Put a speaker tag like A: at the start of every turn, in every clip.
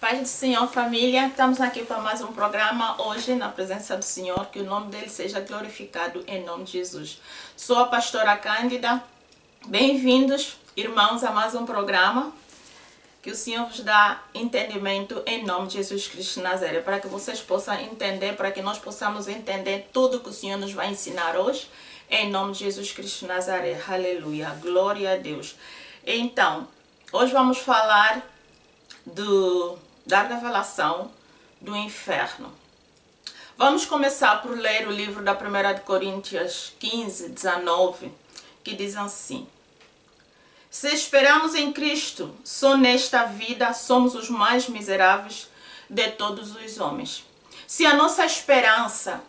A: Paz do Senhor, família. Estamos aqui para mais um programa hoje na presença do Senhor. Que o nome dele seja glorificado em nome de Jesus. Sou a pastora Cândida. Bem-vindos, irmãos, a mais um programa. Que o Senhor vos dá entendimento em nome de Jesus Cristo de Nazaré, para que vocês possam entender, para que nós possamos entender tudo que o Senhor nos vai ensinar hoje, em nome de Jesus Cristo de Nazaré. Aleluia, glória a Deus. Então, hoje vamos falar da revelação do inferno. Vamos começar por ler o livro da 1 Coríntios 15, 19, que diz assim: se esperamos em Cristo, só nesta vida somos os mais miseráveis de todos os homens. Se a nossa esperança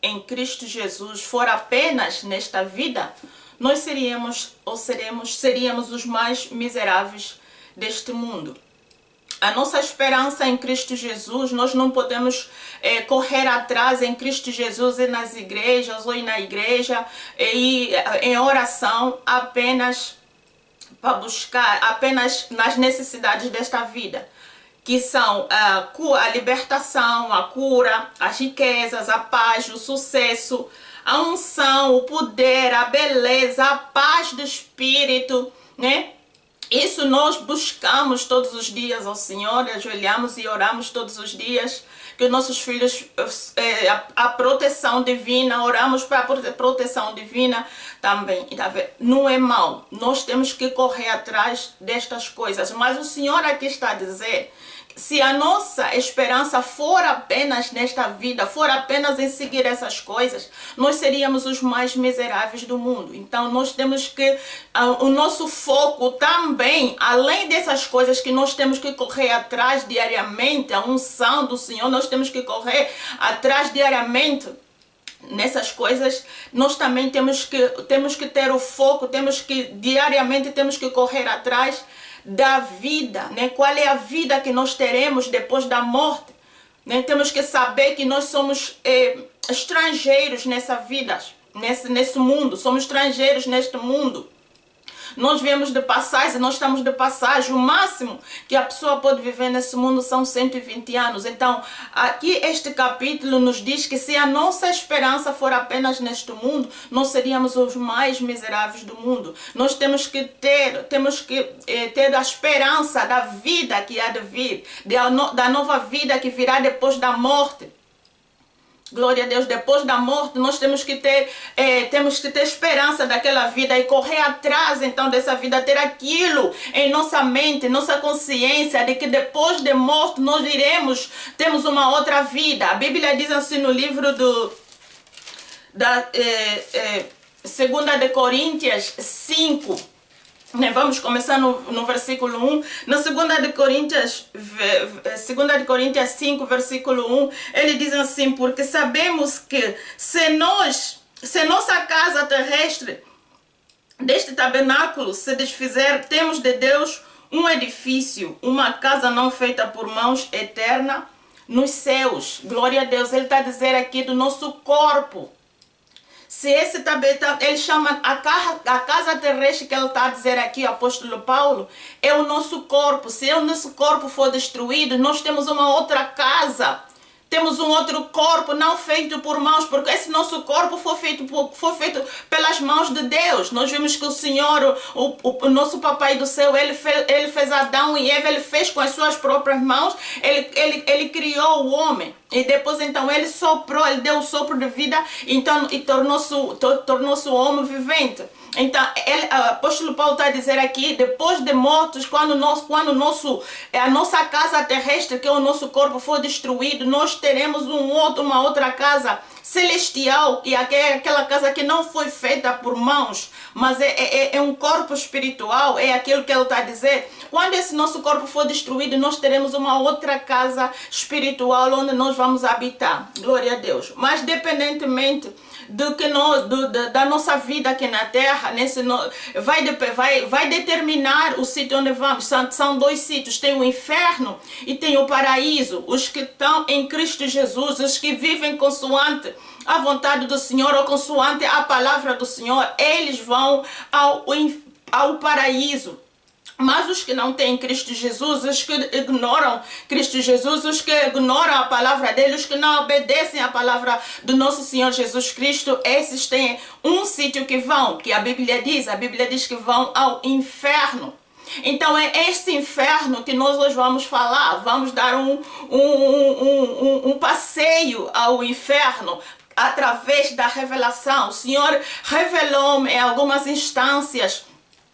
A: em Cristo Jesus for apenas nesta vida, nós seríamos os mais miseráveis deste mundo. A nossa esperança em Cristo Jesus, nós não podemos correr atrás em Cristo Jesus e nas igrejas ou na igreja e em oração apenas para buscar apenas nas necessidades desta vida, que são a libertação, a cura, as riquezas, a paz, o sucesso, a unção, o poder, a beleza, a paz do Espírito, né? Isso nós buscamos todos os dias ao Senhor, ajoelhamos e oramos todos os dias, que os nossos filhos, a proteção divina, oramos para a proteção divina também. Não é mal, nós temos que correr atrás destas coisas, mas o Senhor aqui está a dizer: se a nossa esperança for apenas nesta vida, for apenas em seguir essas coisas, nós seríamos os mais miseráveis do mundo. Então nós temos que, o nosso foco também, além dessas coisas que nós temos que correr atrás diariamente, a unção do Senhor, nós temos que correr atrás diariamente nessas coisas, nós também temos que ter o foco, diariamente temos que correr atrás da vida, né? Qual é a vida que nós teremos depois da morte, né? Temos que saber que nós somos estrangeiros nessa vida, nesse mundo, somos estrangeiros neste mundo. Nós viemos de passagem, nós estamos de passagem. O máximo que a pessoa pode viver nesse mundo são 120 anos. Então, aqui este capítulo nos diz que se a nossa esperança for apenas neste mundo, nós seríamos os mais miseráveis do mundo. Nós temos que ter a esperança da vida que há de vir, da nova vida que virá depois da morte. Glória a Deus, depois da morte nós temos que ter esperança daquela vida e correr atrás então dessa vida, ter aquilo em nossa mente, nossa consciência de que depois de morte nós temos uma outra vida. A Bíblia diz assim no livro da 2 de Coríntios 5, vamos começar no versículo 1. Na 2 de Coríntios 5, versículo 1, ele diz assim: porque sabemos que se nossa casa terrestre deste tabernáculo se desfizer, temos de Deus um edifício, uma casa não feita por mãos, eterna nos céus. Glória a Deus. Ele está a dizer aqui do nosso corpo. Se esse também, ele chama a casa terrestre que ele está a dizer aqui, o apóstolo Paulo, é o nosso corpo. Se o nosso corpo for destruído, nós temos uma outra casa. Temos um outro corpo não feito por mãos, porque esse nosso corpo foi feito pelas mãos de Deus. Nós vimos que o Senhor, o nosso Papai do céu, ele fez Adão e Eva, ele fez com as suas próprias mãos, ele criou o homem. E depois então ele soprou, ele deu o sopro de vida, então, e tornou-se o homem vivente. Então, o apóstolo Paulo está a dizer aqui, depois de mortos, quando a nossa casa terrestre, que é o nosso corpo, for destruído, nós teremos uma outra casa celestial, e aquela casa que não foi feita por mãos, mas é um corpo espiritual, é aquilo que ele está a dizer. Quando esse nosso corpo for destruído, nós teremos uma outra casa espiritual onde nós vamos habitar. Glória a Deus. Mas dependentemente da nossa vida aqui na terra, vai determinar o sítio onde vamos. São dois sítios, tem o inferno e tem o paraíso. Os que estão em Cristo Jesus, os que vivem consoante a vontade do Senhor ou consoante a palavra do Senhor, eles vão ao paraíso. Mas os que não têm Cristo Jesus, os que ignoram Cristo Jesus, os que ignoram a palavra dele, os que não obedecem a palavra do nosso Senhor Jesus Cristo, esses têm um sítio que vão, que a Bíblia diz que vão ao inferno. Então é este inferno que nós hoje vamos falar, vamos dar um passeio ao inferno, através da revelação. O Senhor revelou-me em algumas instâncias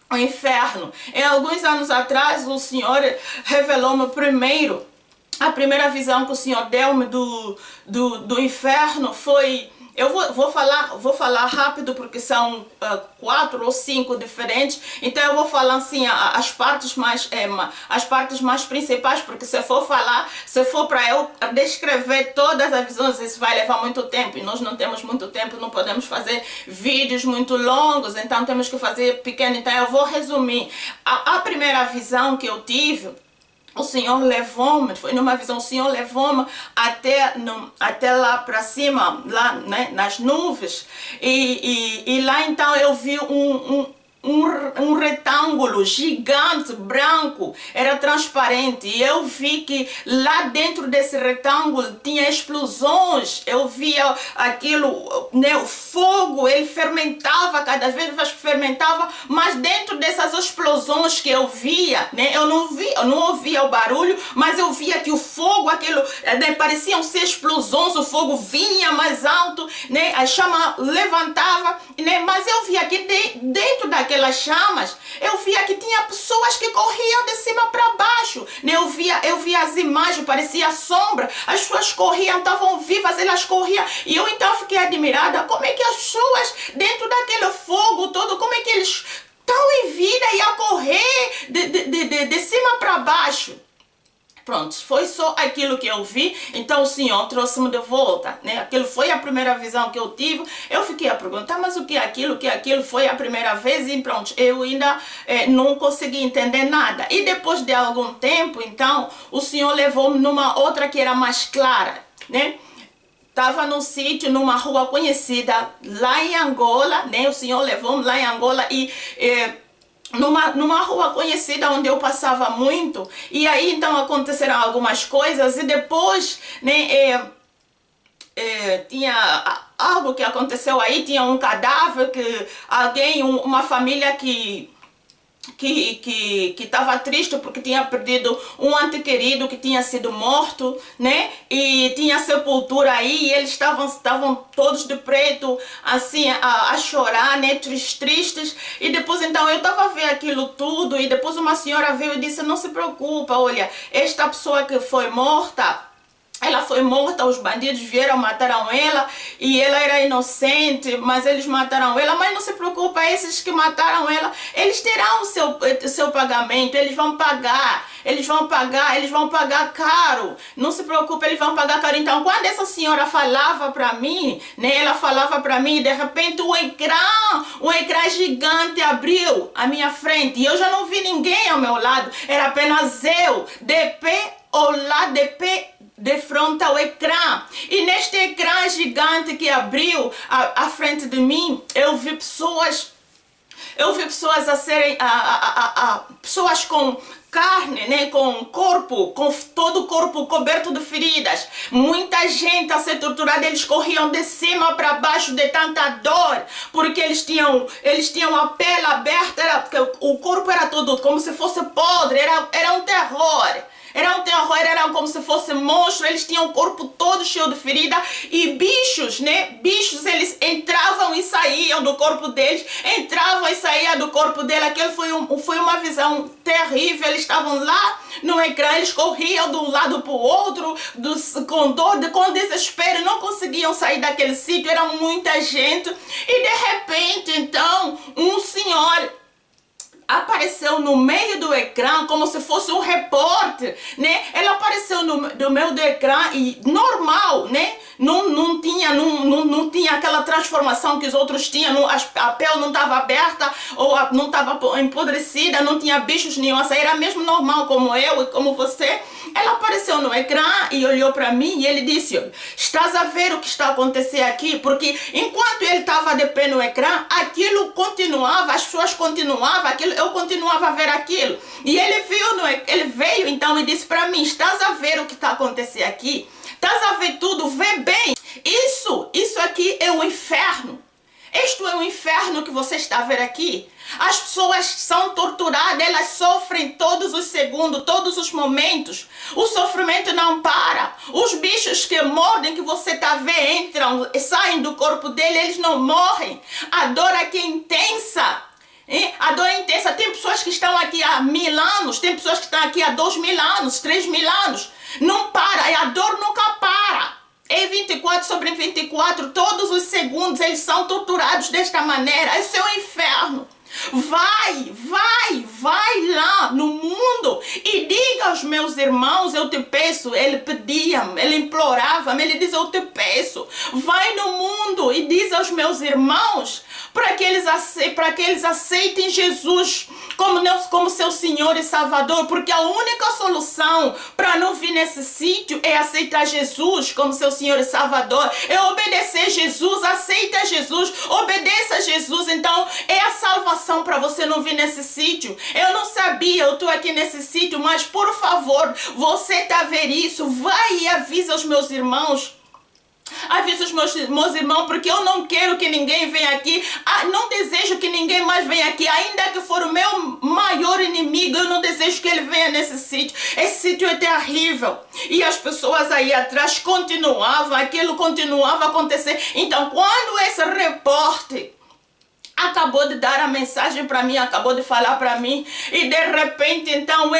A: o inferno. Em alguns anos atrás, o Senhor revelou-me primeiro, a primeira visão que o Senhor deu-me do inferno foi... Eu vou falar rápido porque são 4 ou 5 diferentes, então eu vou falar assim as partes mais principais, porque se for para eu descrever todas as visões, isso vai levar muito tempo, e nós não temos muito tempo, não podemos fazer vídeos muito longos, então temos que fazer pequeno, então eu vou resumir. A primeira visão que eu tive, o Senhor levou-me, foi numa visão, o Senhor levou-me até lá para cima, lá, né, nas nuvens, e lá então eu vi um retângulo gigante, branco, era transparente, e eu vi que lá dentro desse retângulo tinha explosões, eu via aquilo, né, o fogo, ele fermentava, cada vez mais fermentava, mas dentro dessas explosões que eu via, né, eu não ouvia o barulho, mas eu via que o fogo, aquilo, né, pareciam ser explosões, o fogo vinha mais alto, né, a chama levantava, né, mas eu via que dentro daquelas chamas, eu via que tinha pessoas que corriam de cima para baixo, né? Eu via as imagens, parecia sombra, as pessoas corriam, estavam vivas, elas corriam, e eu então fiquei admirada, como é que as pessoas dentro daquele fogo todo, como é que eles estão em vida e a correr de cima para baixo? Pronto, foi só aquilo que eu vi, então o Senhor trouxe-me de volta, né? Aquilo foi a primeira visão que eu tive. Eu fiquei a perguntar, mas o que é aquilo? Foi a primeira vez, e pronto, eu ainda não consegui entender nada. E depois de algum tempo, então, o Senhor levou-me numa outra que era mais clara, né? Estava num sítio, numa rua conhecida lá em Angola, né? O Senhor levou-me lá em Angola e... numa rua conhecida onde eu passava muito, e aí então aconteceram algumas coisas, e depois, né, tinha algo que aconteceu aí, tinha um cadáver, que alguém, uma família que estava triste porque tinha perdido um ente querido que tinha sido morto, né? E tinha sepultura aí, e eles estavam todos de preto, assim, a chorar, né? Tristes. E depois, então, eu estava a ver aquilo tudo, e depois uma senhora veio e disse, não se preocupa, olha, esta pessoa que foi morta, ela foi morta, os bandidos vieram, mataram ela, e ela era inocente, mas eles mataram ela. Mas não se preocupa, esses que mataram ela, eles terão o seu pagamento, eles vão pagar caro, não se preocupe, eles vão pagar caro. Então, quando essa senhora falava para mim, né, ela falava para mim, de repente o ecrã gigante abriu à minha frente, e eu já não vi ninguém ao meu lado, era apenas eu, de pé, ao lado de pé, de frente ao ecrã. E neste ecrã gigante que abriu à frente de mim, eu vi pessoas a serem pessoas com carne, né, com corpo, com todo o corpo coberto de feridas, muita gente a ser torturada. Eles corriam de cima para baixo de tanta dor, porque eles tinham a pele aberta, o corpo era todo como se fosse podre, era um terror. Era como se fosse monstro, eles tinham o corpo todo cheio de ferida, e bichos, né? Bichos, eles entravam e saíam do corpo deles, Aquilo foi uma visão terrível. Eles estavam lá no ecrã, eles corriam de um lado para o outro, com dor, com desespero, não conseguiam sair daquele sítio, era muita gente, e de repente, então, um senhor apareceu no meio do ecrã como se fosse um repórter, né? Ela apareceu no meio do ecrã, e normal, né? não tinha aquela transformação que os outros tinham, a pele não estava aberta ou não estava empodrecida, não tinha bichos nenhum, era mesmo normal como eu e como você. Ela apareceu no ecrã e olhou para mim e ele disse: estás a ver o que está a acontecer aqui? Porque enquanto ele estava de pé no ecrã, aquilo continuava, as pessoas continuavam, eu continuava a ver aquilo. E ele veio então e disse para mim: estás a ver o que está a acontecer aqui? Estás a ver tudo? Vê bem. Isso aqui é o inferno. Isto é o inferno que você está a ver aqui. As pessoas são torturadas, elas sofrem todos os segundos, todos os momentos. O sofrimento não para. Os bichos que mordem, que você está a ver, entram e saem do corpo dele, eles não morrem. A dor aqui é intensa. A dor é intensa. Tem pessoas que estão aqui há 1000 anos, tem pessoas que estão aqui há 2000 anos, 3000 anos. Não para, a dor nunca para. É 24 sobre 24, todos os segundos eles são torturados desta maneira. Esse é o inferno. Vai lá no mundo e diga aos meus irmãos, eu te peço. Ele pedia-me, ele implorava-me, ele diz: eu te peço, vai no mundo e diz aos meus irmãos para que eles aceitem Jesus como seu Senhor e Salvador, porque a única solução para não vir nesse sítio é aceitar Jesus como seu Senhor e Salvador, é obedecer Jesus. Aceita Jesus, obedeça a Jesus, então é a salvação para você não vir nesse sítio. Eu não sabia, eu estou aqui nesse sítio, mas por favor, você está a ver isso, vai e avisa os meus irmãos. Avisa os meus irmãos, porque eu não quero que ninguém venha aqui. Não desejo que ninguém mais venha aqui. Ainda que for o meu maior inimigo, eu não desejo que ele venha nesse sítio. Esse sítio é terrível. E as pessoas aí atrás continuavam, aquilo continuava a acontecer. Então, quando esse repórter acabou de dar a mensagem para mim, acabou de falar para mim, e de repente então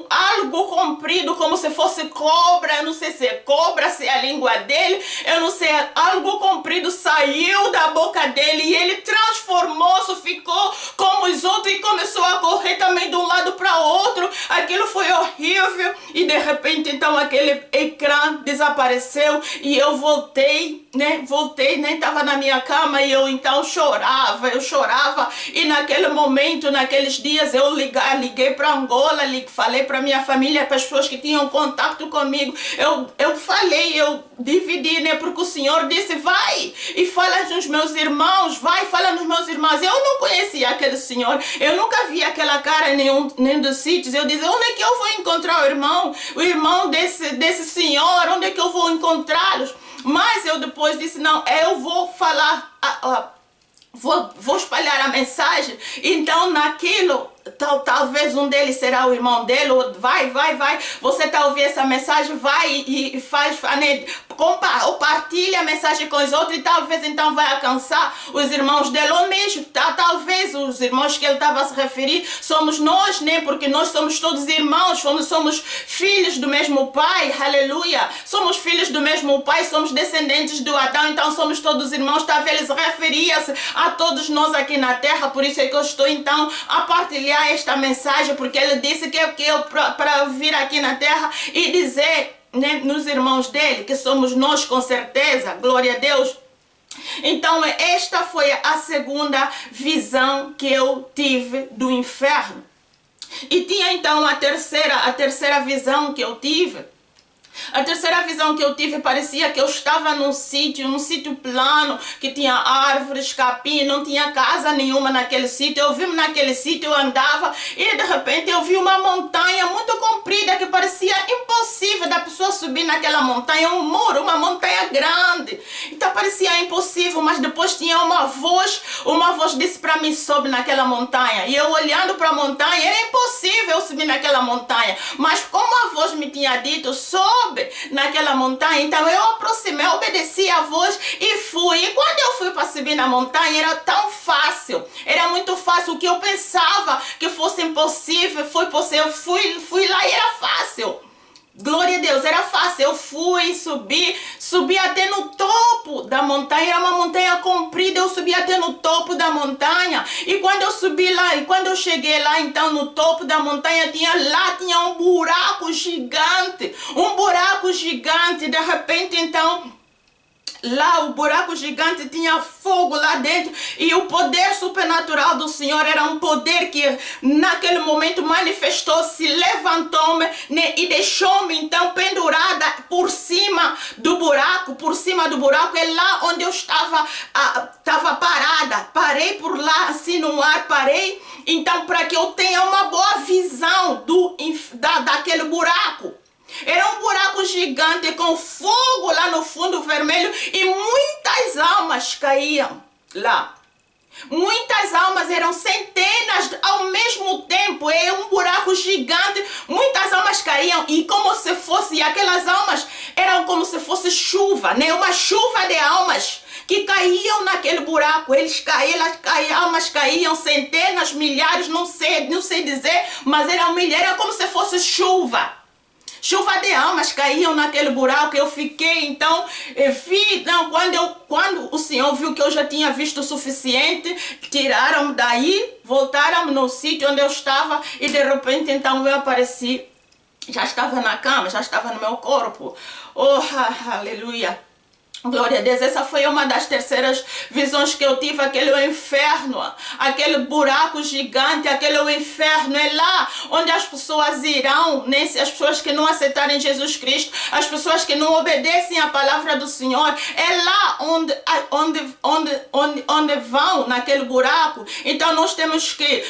A: algo comprido como se fosse cobra, eu não sei se é cobra, se é a língua dele, eu não sei, algo comprido saiu da boca dele e ele transformou-se, ficou como os outros e começou a correr também de um lado para o outro. Aquilo foi horrível e de repente então aquele ecrã desapareceu e eu voltei, nem estava na minha cama e eu então chorava e naquele momento, naqueles dias eu liguei para Angola, falei para minha família, para as pessoas que tinham contato comigo, eu dividi, porque o Senhor disse: vai e fala nos meus irmãos, fala nos meus irmãos. Eu não conhecia aquele senhor, eu nunca vi aquela cara em nenhum dos sítios. Eu disse: onde é que eu vou encontrar o irmão desse senhor, onde é que eu vou encontrá-los? Mas eu depois disse: não, eu vou falar, vou espalhar a mensagem. Então naquilo, talvez um deles será o irmão dele, ou vai, você está ouvindo essa mensagem, vai e compartilha a mensagem com os outros e talvez então vai alcançar os irmãos dele, ou mesmo, talvez os irmãos que ele estava a se referir, somos nós, porque nós somos todos irmãos, somos filhos do mesmo pai, aleluia, somos filhos do mesmo pai, somos descendentes do Adão, então somos todos irmãos. Talvez ele referia-se a todos nós aqui na terra, por isso é que eu estou então a partilhar esta mensagem, porque ele disse que eu para vir aqui na terra e dizer, nos irmãos dele, que somos nós com certeza, glória a Deus. Então esta foi a segunda visão que eu tive do inferno. E tinha então a terceira visão que eu tive. A terceira visão que eu tive, parecia que eu estava num sítio plano, que tinha árvores, capim, não tinha casa nenhuma naquele sítio. Eu vi naquele sítio, eu andava e de repente eu vi uma montanha muito comprida que parecia impossível da pessoa subir naquela montanha, um muro, uma montanha grande. Então parecia impossível, mas depois tinha uma voz disse para mim: sobe naquela montanha. E eu olhando para a montanha, era impossível eu subir naquela montanha, mas como a voz me tinha dito: sobe naquela montanha, então eu aproximei, obedeci a voz e fui. E quando eu fui para subir na montanha, era tão fácil, era muito fácil. O que eu pensava que fosse impossível foi possível. Eu fui lá e era fácil. Glória a Deus, era fácil. Eu fui, subi até no topo da montanha. Era uma montanha comprida, eu subi até no topo da montanha. E quando eu subi lá, e quando eu cheguei lá, então no topo da montanha, tinha um buraco gigante. De repente, então, Lá o buraco gigante tinha fogo lá dentro, e o poder supernatural do Senhor era um poder que naquele momento manifestou-se, levantou-me, né, e deixou-me então pendurada por cima do buraco. É lá onde eu estava parada. Parei por lá assim no ar, parei então para que eu tenha uma boa visão daquele buraco. Era um buraco gigante com fogo lá no fundo vermelho, e muitas almas caíam lá. Muitas almas, eram centenas ao mesmo tempo. É um buraco gigante, muitas almas caíam, e como se fosse, aquelas almas eram como se fosse chuva, né? Uma chuva de almas que caíam naquele buraco. Almas caíam, centenas, milhares, não sei dizer, mas era como se fosse chuva. Chuva de almas caíam naquele buraco. Eu fiquei, então, quando o Senhor viu que eu já tinha visto o suficiente, tiraram daí, voltaram no sítio onde eu estava, e de repente, então, eu apareci, já estava na cama, já estava no meu corpo. Oh, aleluia. Glória a Deus. Essa foi uma das terceiras visões que eu tive. Aquele inferno, aquele buraco gigante, aquele inferno, é lá onde as pessoas irão, né? As pessoas que não aceitarem Jesus Cristo, as pessoas que não obedecem à palavra do Senhor, é lá onde vão, naquele buraco. Então nós temos que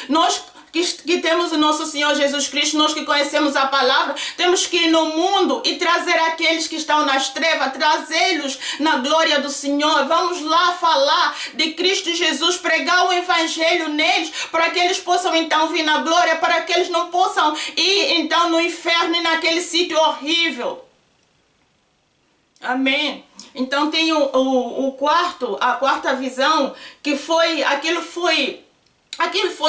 A: temos o nosso Senhor Jesus Cristo, nós que conhecemos a palavra, temos que ir no mundo e trazer aqueles que estão nas trevas, trazê-los na glória do Senhor. Vamos lá falar de Cristo Jesus, pregar o evangelho neles, para que eles possam então vir na glória, para que eles não possam ir então no inferno e naquele sítio horrível. Amém. Então tem a quarta visão, que foi, aquilo foi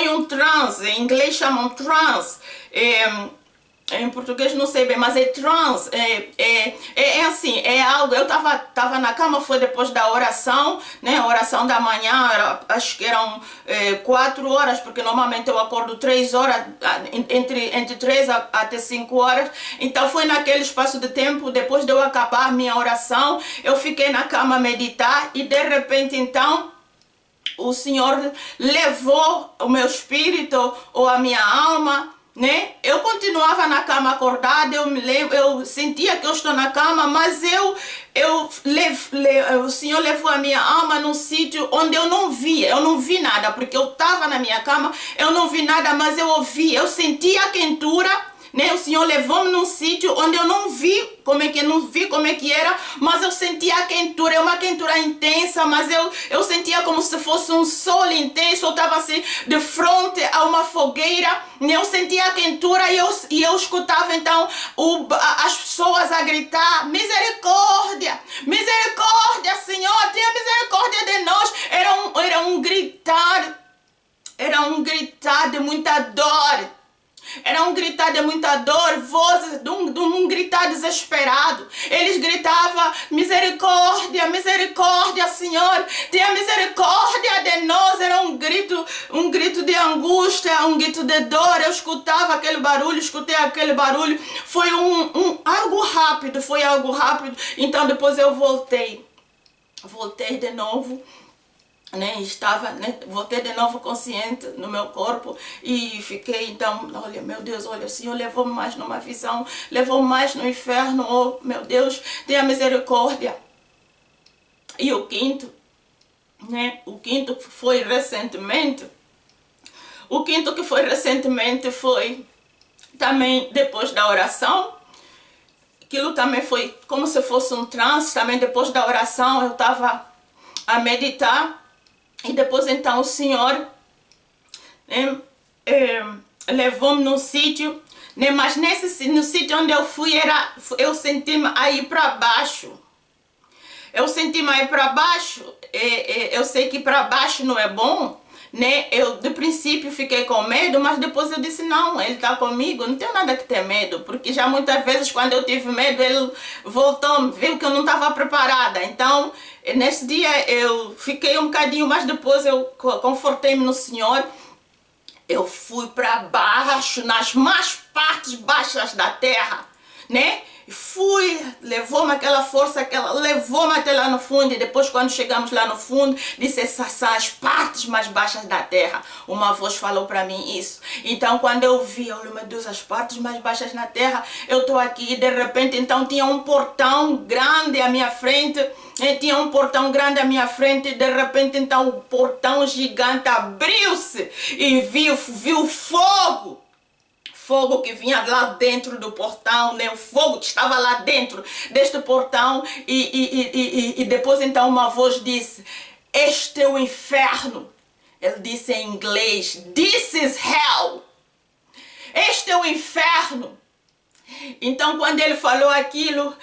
A: um transe. Em inglês chamam transe, em português não sei bem, mas é transe, é assim, é algo. Eu tava na cama, foi depois da oração, né, a oração da manhã, acho que eram 4 horas, porque normalmente eu acordo 3 horas, entre 3 até 5 horas, então foi naquele espaço de tempo, depois de eu acabar minha oração, eu fiquei na cama a meditar, e de repente então, o Senhor levou o meu espírito ou a minha alma, né? Eu continuava na cama acordada, eu sentia que eu estou na cama, mas o Senhor levou a minha alma num sítio onde eu não vi nada, porque eu estava na minha cama, eu não vi nada, mas eu senti a quentura, né? O Senhor levou-me num sítio onde eu não vi como é que era, mas eu sentia a quentura, é uma quentura intensa, mas eu sentia como se fosse um sol intenso. Eu estava assim de frente a uma fogueira, né? Eu sentia a quentura, e eu escutava então as pessoas a gritar: misericórdia, misericórdia, Senhor, tenha misericórdia de nós. Era um gritar de muita dor. Era um gritar de muita dor, vozes de um gritar desesperado. Eles gritavam: misericórdia, misericórdia, Senhor, tenha misericórdia de nós. Era um grito de angústia, um grito de dor. Eu escutava aquele barulho, escutei aquele barulho. Foi algo rápido, Então depois eu voltei de novo, né? Voltei de novo consciente no meu corpo, e fiquei então, olha, meu Deus, olha, o Senhor levou-me mais numa visão, levou-me mais no inferno. Oh, meu Deus, tenha misericórdia. E o quinto, né? O quinto que foi recentemente foi também depois da oração. Aquilo também foi como se fosse um transe. Também depois da oração eu estava a meditar, e depois então o Senhor, né, levou-me num sítio, né, mas no sítio onde eu fui, eu senti-me aí para baixo. Eu sei que para baixo não é bom, né? Eu de princípio fiquei com medo, mas depois eu disse: não, ele está comigo, não tem nada que ter medo, porque já muitas vezes quando eu tive medo, ele voltou, viu que eu não estava preparada. Então nesse dia eu fiquei um bocadinho, mas depois eu confortei-me no Senhor. Eu fui para baixo, nas mais partes baixas da terra, né? fui, levou-me aquela força, levou-me até lá no fundo, e depois quando chegamos lá no fundo, disse, essas são as partes mais baixas da terra. Uma voz falou para mim isso. Então quando eu vi, olha, meu Deus, as partes mais baixas na terra, eu estou aqui, e de repente então tinha um portão grande à minha frente, tinha um portão grande à minha frente, e de repente então o portão gigante abriu-se, e viu fogo. Fogo que vinha lá dentro do portão, né? O fogo que estava lá dentro deste portão, e depois então uma voz disse, este é o inferno. Ele disse em inglês, this is hell. Este é o inferno. Então quando ele falou aquilo,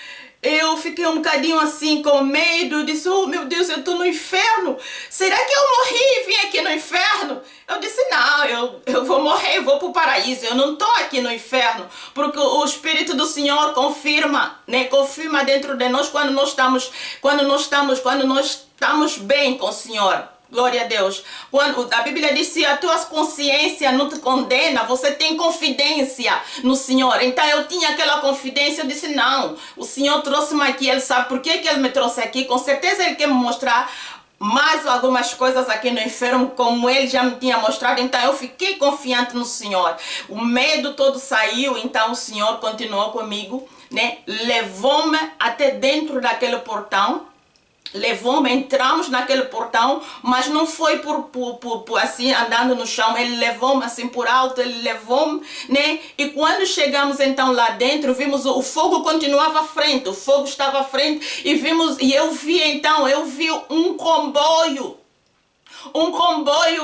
A: eu fiquei um bocadinho assim com medo, disse, oh meu Deus, eu estou no inferno, será que eu morri e vim aqui no inferno? Eu disse, não, eu vou morrer, eu vou para o paraíso, eu não estou aqui no inferno, porque o Espírito do Senhor confirma, né, confirma dentro de nós quando nós estamos bem com o Senhor. Glória a Deus. Quando a Bíblia diz, se a tua consciência não te condena, você tem confidência no Senhor. Então eu tinha aquela confidência, eu disse, não, o Senhor trouxe-me aqui, Ele sabe por que Ele me trouxe aqui, com certeza Ele quer me mostrar mais algumas coisas aqui no inferno, como Ele já me tinha mostrado. Então eu fiquei confiante no Senhor. O medo todo saiu, então o Senhor continuou comigo, né? Levou-me até dentro daquele portão. Levou-me, entramos naquele portão, mas não foi por assim andando no chão, ele levou-me assim por alto, ele levou-me, né? E quando chegamos então lá dentro, vimos o fogo continuava à frente, o fogo estava à frente, e eu vi um comboio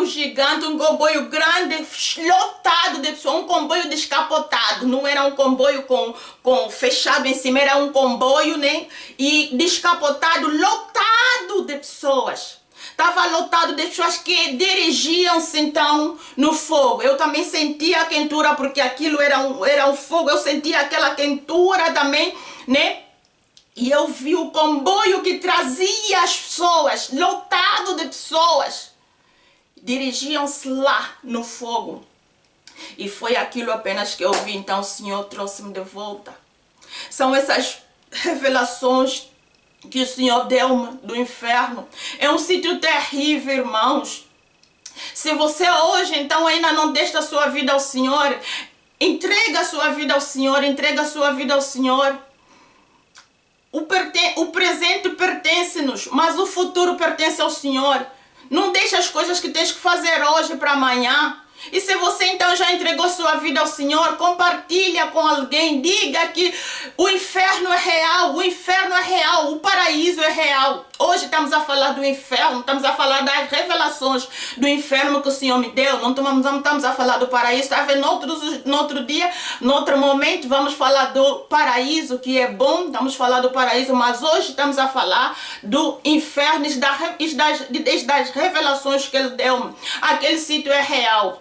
A: gigante, um comboio grande, lotado de pessoas, um comboio descapotado, não era um comboio com fechado em cima, era um comboio, né? E descapotado, lotado de pessoas. Estava lotado de pessoas que dirigiam-se então no fogo. Eu também sentia a quentura, porque aquilo era um fogo, eu sentia aquela quentura também, né? E eu vi o comboio que trazia as pessoas, lotado de pessoas. Dirigiam-se lá no fogo. E foi aquilo apenas que eu vi. Então o Senhor trouxe-me de volta. São essas revelações que o Senhor deu-me do inferno. É um sítio terrível, irmãos. Se você hoje então ainda não deixa a sua vida ao Senhor, entrega a sua vida ao Senhor, entrega a sua vida ao Senhor. O presente pertence-nos, mas o futuro pertence ao Senhor. Não deixe as coisas que tens que fazer hoje para amanhã. E se você então já entregou sua vida ao Senhor, compartilha com alguém, diga que o inferno é real, o paraíso é real. Hoje estamos a falar do inferno, estamos a falar das revelações do inferno que o Senhor me deu. Não estamos a falar do paraíso, talvez no outro dia, no outro momento, vamos falar do paraíso, que é bom, vamos falar do paraíso, mas hoje estamos a falar do inferno e das revelações que Ele deu. Aquele sítio é real.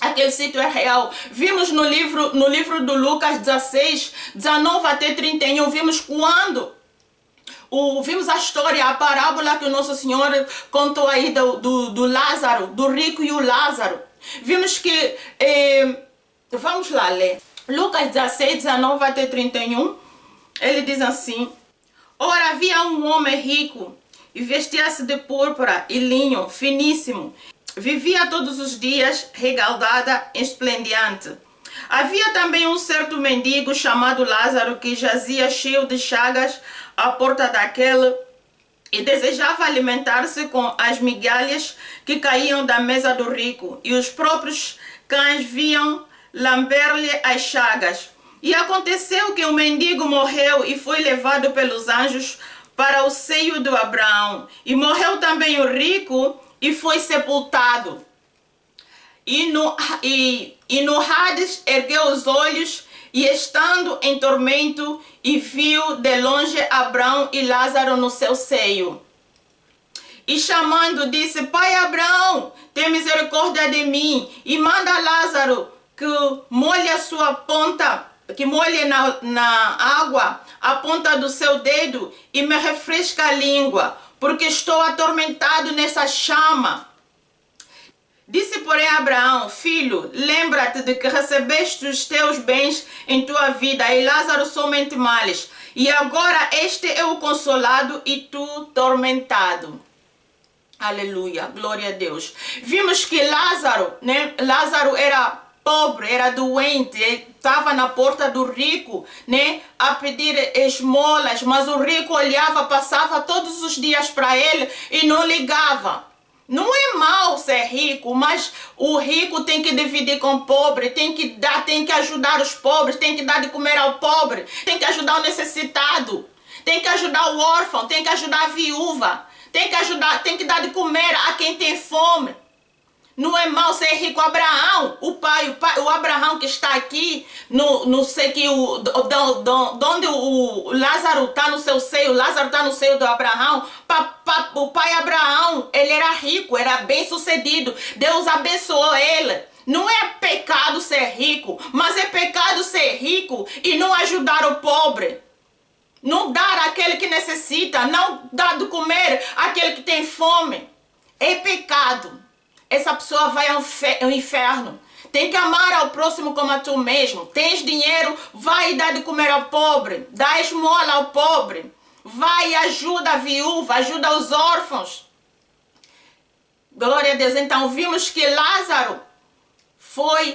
A: Aquele sítio é real. Vimos no livro do Lucas 16, 19 até 31, vimos a história, a parábola que o nosso Senhor contou aí do Lázaro, do rico e o Lázaro. Vimos que, vamos lá ler, Lucas 16, 19 até 31, ele diz assim, ora havia um homem rico, e vestia-se de púrpura e linho finíssimo, vivia todos os dias regaldada, esplendente. Havia também um certo mendigo chamado Lázaro que jazia cheio de chagas à porta daquele e desejava alimentar-se com as migalhas que caíam da mesa do rico, e os próprios cães vinham lamber-lhe as chagas. E aconteceu que o mendigo morreu e foi levado pelos anjos para o seio de Abraão. E morreu também o rico e foi sepultado. E no Hades ergueu os olhos, e estando em tormento, e viu de longe Abraão e Lázaro no seu seio. E chamando, disse, Pai Abraão, tem misericórdia de mim, e manda Lázaro que molhe a sua ponta, que molhe na água a ponta do seu dedo, e me refresca a língua, porque estou atormentado nessa chama. Disse, porém, Abraão, filho, lembra-te de que recebeste os teus bens em tua vida, e Lázaro somente males. E agora este é o consolado e tu tormentado. Aleluia, glória a Deus. Vimos que Lázaro, né? Lázaro era pobre, era doente, estava na porta do rico, né? A pedir esmolas, mas o rico olhava, passava todos os dias para ele e não ligava. Não é mal ser rico, mas o rico tem que dividir com o pobre, tem que dar, tem que ajudar os pobres, tem que dar de comer ao pobre, tem que ajudar o necessitado, tem que ajudar o órfão, tem que ajudar a viúva, tem que ajudar, tem que dar de comer a quem tem fome. Não é mal ser rico. Abraão, o Abraão que está aqui, no sei que onde o Lázaro está no seu seio, Lázaro está no seio do Abraão. O pai Abraão, ele era rico, era bem sucedido. Deus abençoou ele. Não é pecado ser rico, mas é pecado ser rico e não ajudar o pobre. Não dar àquele que necessita, não dar de comer àquele que tem fome. É pecado. Essa pessoa vai ao inferno. Tem que amar ao próximo como a tu mesmo. Tens dinheiro, vai dar de comer ao pobre. Dá esmola ao pobre. Vai e ajuda a viúva, ajuda os órfãos. Glória a Deus. Então vimos que Lázaro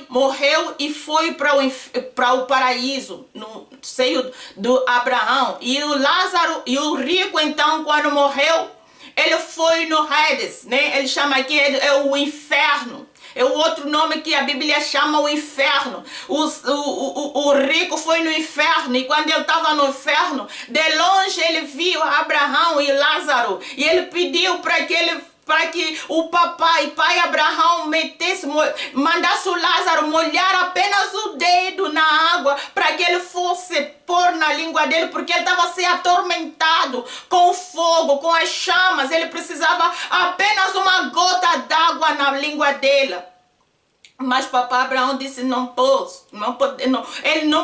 A: morreu e foi para o paraíso, no seio do Abraão. E o Lázaro e o rico, então, quando morreu, ele foi no Hades, né? Ele chama aqui, é o inferno. É o outro nome que a Bíblia chama o inferno. O rico foi no inferno, e quando ele estava no inferno, de longe ele viu Abraão e Lázaro, e ele pediu para que o pai Abraão mandasse o Lázaro molhar apenas o dedo na água, para que ele fosse pôr na língua dele, porque ele estava sendo atormentado com o fogo, com as chamas. Ele precisava apenas uma gota d'água na língua dele. Mas papai Abraão disse, não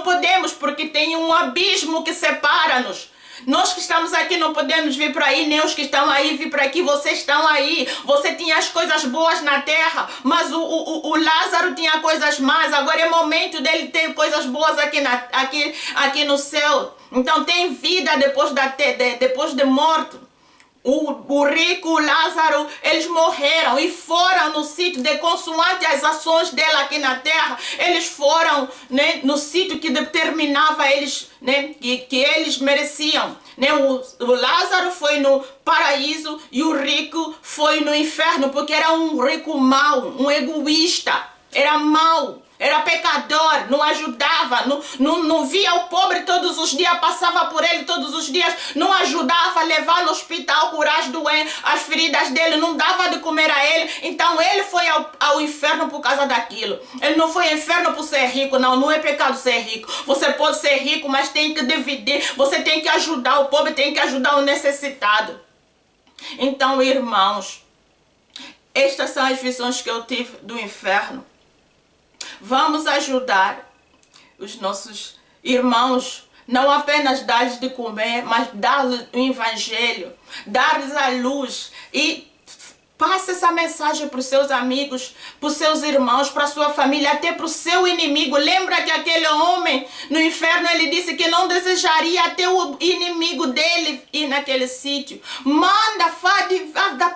A: podemos, porque tem um abismo que separa-nos. Nós que estamos aqui não podemos vir para aí, nem os que estão aí vir para aqui. Vocês estão aí, você tinha as coisas boas na terra, mas o Lázaro tinha coisas más. Agora é momento dele ter coisas boas aqui no céu. Então tem vida depois de morto. O rico, o Lázaro, eles morreram e foram no sítio de consoante as ações dele aqui na terra. Eles foram, né, no sítio que determinava eles, né, que eles mereciam, né? O Lázaro foi no paraíso e o rico foi no inferno, porque era um rico mau, um egoísta, era mau. Era pecador, não ajudava, não via o pobre todos os dias, passava por ele todos os dias, não ajudava a levar no hospital, curar as feridas dele, não dava de comer a ele. Então ele foi ao inferno por causa daquilo. Ele não foi ao inferno por ser rico, não é pecado ser rico. Você pode ser rico, mas tem que dividir, você tem que ajudar o pobre, tem que ajudar o necessitado. Então, irmãos, estas são as visões que eu tive do inferno. Vamos ajudar os nossos irmãos, não apenas dar-lhes de comer, mas dar-lhes o evangelho, dar-lhes a luz e passe essa mensagem para os seus amigos, para os seus irmãos, para a sua família, até para o seu inimigo. Lembra que aquele homem no inferno, ele disse que não desejaria até o inimigo dele ir naquele sítio. Manda,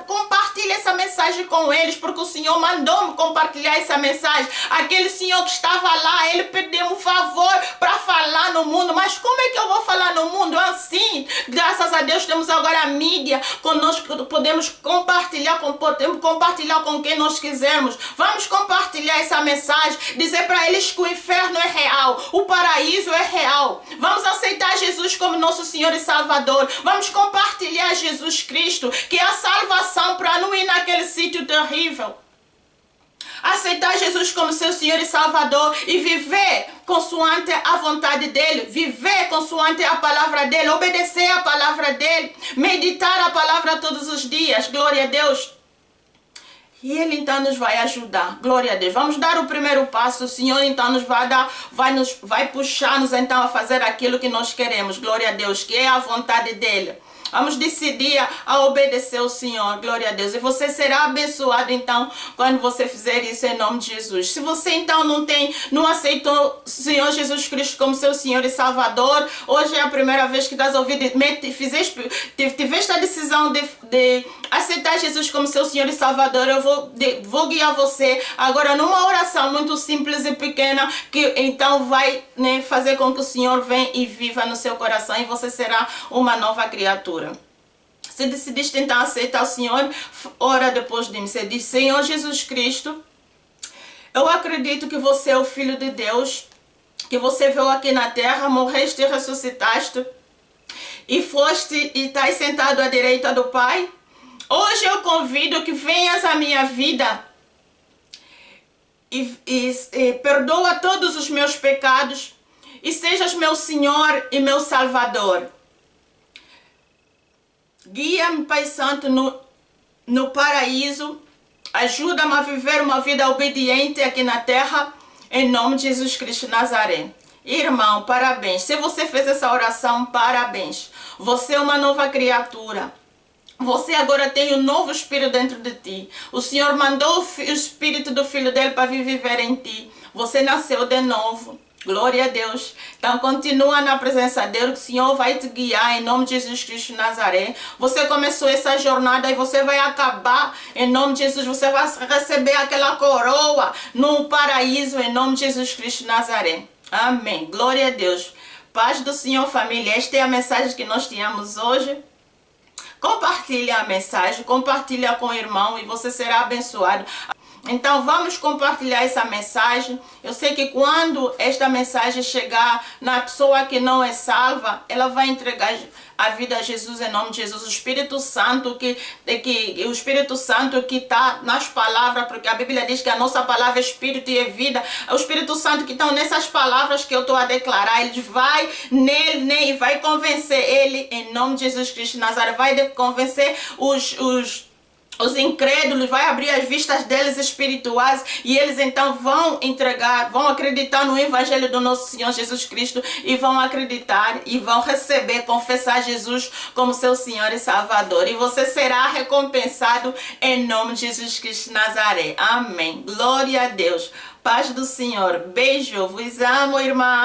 A: compartilha essa mensagem com eles, porque o Senhor mandou-me compartilhar essa mensagem. Aquele senhor que estava lá, ele pediu um favor para falar no mundo. Mas como é que eu vou falar no mundo assim? Graças a Deus temos agora a mídia, conosco podemos compartilhar com quem nós quisermos. Vamos compartilhar essa mensagem, dizer para eles que o inferno é real, o paraíso é real. Vamos aceitar Jesus como nosso Senhor e Salvador. Vamos compartilhar Jesus Cristo, que é a salvação, para não ir naquele sítio terrível. Aceitar Jesus como seu Senhor e Salvador e viver consoante a vontade dele, viver consoante a palavra dele, obedecer a palavra dele, meditar a palavra todos os dias. Glória a Deus. E ele então nos vai ajudar. Glória a Deus. Vamos dar o primeiro passo. O Senhor então nos vai dar, vai puxar-nos então a fazer aquilo que nós queremos. Glória a Deus, que é a vontade dele. Vamos decidir a obedecer ao Senhor, glória a Deus. E você será abençoado então quando você fizer isso em nome de Jesus. Se você então não aceitou o Senhor Jesus Cristo como seu Senhor e Salvador, hoje é a primeira vez que das ouvidas, tiveste a decisão de aceitar Jesus como seu Senhor e Salvador, eu vou guiar você agora numa oração muito simples e pequena, que então vai, né, fazer com que o Senhor venha e viva no seu coração e você será uma nova criatura. Se decidiste então aceitar o Senhor, ora depois de mim. Você diz: Senhor Jesus Cristo, eu acredito que você é o Filho de Deus, que você veio aqui na terra, morreste e ressuscitaste, e foste e estás sentado à direita do Pai. Hoje eu convido que venhas à minha vida e perdoa todos os meus pecados e sejas meu Senhor e meu Salvador. Guia-me, Pai Santo, no paraíso. Ajuda-me a viver uma vida obediente aqui na terra, em nome de Jesus Cristo de Nazaré. Irmão, parabéns. Se você fez essa oração, parabéns. Você é uma nova criatura. Você agora tem um novo espírito dentro de ti. O Senhor mandou o espírito do Filho dele para vir viver em ti. Você nasceu de novo. Glória a Deus. Então continua na presença de Deus, que o Senhor vai te guiar em nome de Jesus Cristo de Nazaré. Você começou essa jornada e você vai acabar em nome de Jesus. Você vai receber aquela coroa no paraíso em nome de Jesus Cristo de Nazaré. Amém. Glória a Deus. Paz do Senhor, família. Esta é a mensagem que nós tínhamos hoje. Compartilha a mensagem, compartilha com o irmão e você será abençoado. Então vamos compartilhar essa mensagem. Eu sei que quando esta mensagem chegar na pessoa que não é salva, ela vai entregar a vida a Jesus em nome de Jesus. O Espírito Santo que está nas palavras, porque a Bíblia diz que a nossa palavra é Espírito e é vida. O Espírito Santo que está nessas palavras que eu estou a declarar, ele vai nele, né, e vai convencer ele em nome de Jesus Cristo de Nazaré. Vai convencer os incrédulos, vai abrir as vistas deles espirituais e eles então vão acreditar no Evangelho do nosso Senhor Jesus Cristo e vão acreditar e vão receber, confessar Jesus como seu Senhor e Salvador. E você será recompensado em nome de Jesus Cristo de Nazaré. Amém. Glória a Deus. Paz do Senhor. Beijo. Vos amo, irmã.